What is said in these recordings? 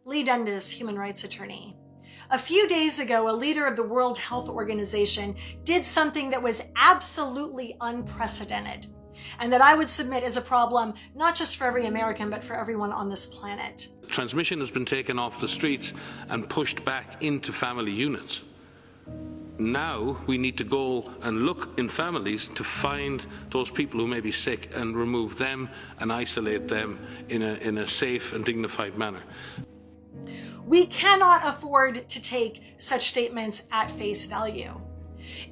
Liigh Dundas, human rights attorney. A few days ago, a leader of the World Health Organization did something that was absolutely unprecedented, and that I would submit is a problem not just for every American, but for everyone on this planet. Transmission has been taken off the streets and pushed back into family units. Now we need to go and look in families to find those people who may be sick and remove them and isolate them in a safe and dignified manner. We cannot afford to take such statements at face value.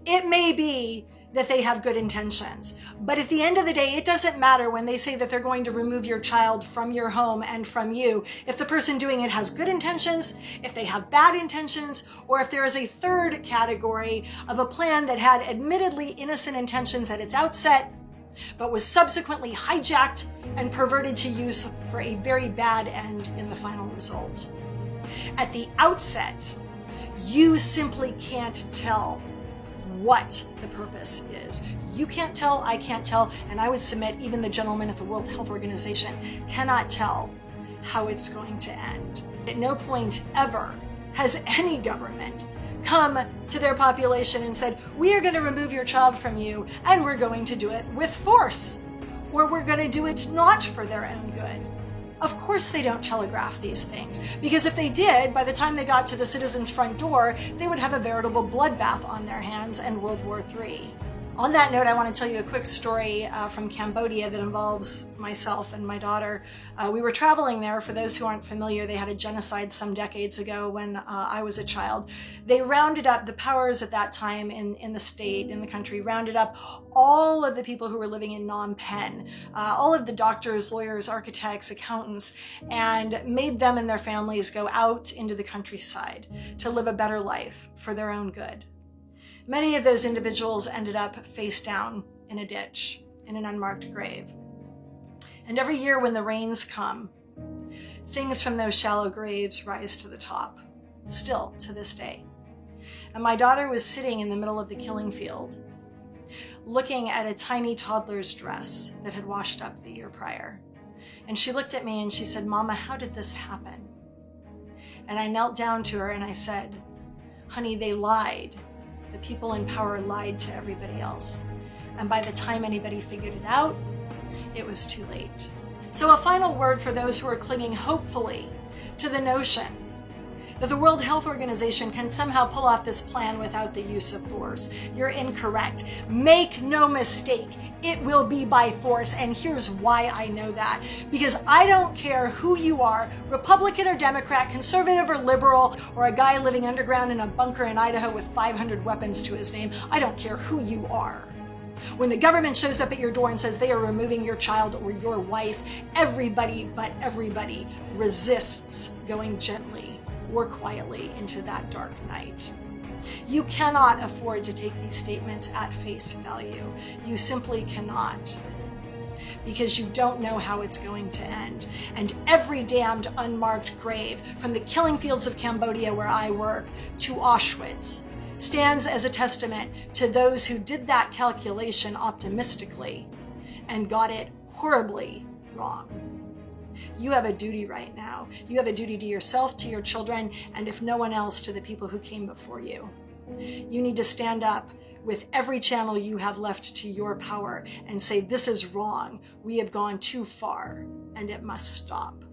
It may be that they have good intentions, but at the end of the day, it doesn't matter when they say that they're going to remove your child from your home and from you, if the person doing it has good intentions, if they have bad intentions, or if there is a third category of a plan that had admittedly innocent intentions at its outset, but was subsequently hijacked and perverted to use for a very bad end in the final result. At the outset, you simply can't tell what the purpose is. You can't tell, I can't tell, and I would submit even the gentleman at the World Health Organization cannot tell how it's going to end. At no point ever has any government come to their population and said, we are going to remove your child from you, and we're going to do it with force, or we're going to do it not for their own good. Of course they don't telegraph these things, because if they did, by the time they got to the citizens' front door, they would have a veritable bloodbath on their hands and World War III. On that note, I want to tell you a quick story from Cambodia that involves myself and my daughter. We were traveling there. For those who aren't familiar, they had a genocide some decades ago when I was a child. They rounded up, the powers at that time in the state, in the country, rounded up all of the people who were living in Phnom Penh, all of the doctors, lawyers, architects, accountants, and made them and their families go out into the countryside to live a better life for their own good. Many of those individuals ended up face down in a ditch, in an unmarked grave. And every year when the rains come, things from those shallow graves rise to the top, still to this day. And my daughter was sitting in the middle of the killing field, looking at a tiny toddler's dress that had washed up the year prior. And she looked at me and she said, "Mama, how did this happen?" And I knelt down to her and I said, "Honey, they lied. The people in power lied to everybody else. And by the time anybody figured it out, it was too late." So a final word for those who are clinging hopefully to the notion that the World Health Organization can somehow pull off this plan without the use of force. You're incorrect. Make no mistake, it will be by force. And here's why I know that. Because I don't care who you are, Republican or Democrat, conservative or liberal, or a guy living underground in a bunker in Idaho with 500 weapons to his name. I don't care who you are. When the government shows up at your door and says they are removing your child or your wife, everybody but everybody resists going gently or quietly into that dark night. You cannot afford to take these statements at face value. You simply cannot, because you don't know how it's going to end. And every damned unmarked grave, from the killing fields of Cambodia where I work to Auschwitz, stands as a testament to those who did that calculation optimistically and got it horribly wrong. You have a duty right now. You have a duty to yourself, to your children, and if no one else, to the people who came before you. You need to stand up with every channel you have left to your power and say, this is wrong. We have gone too far and it must stop.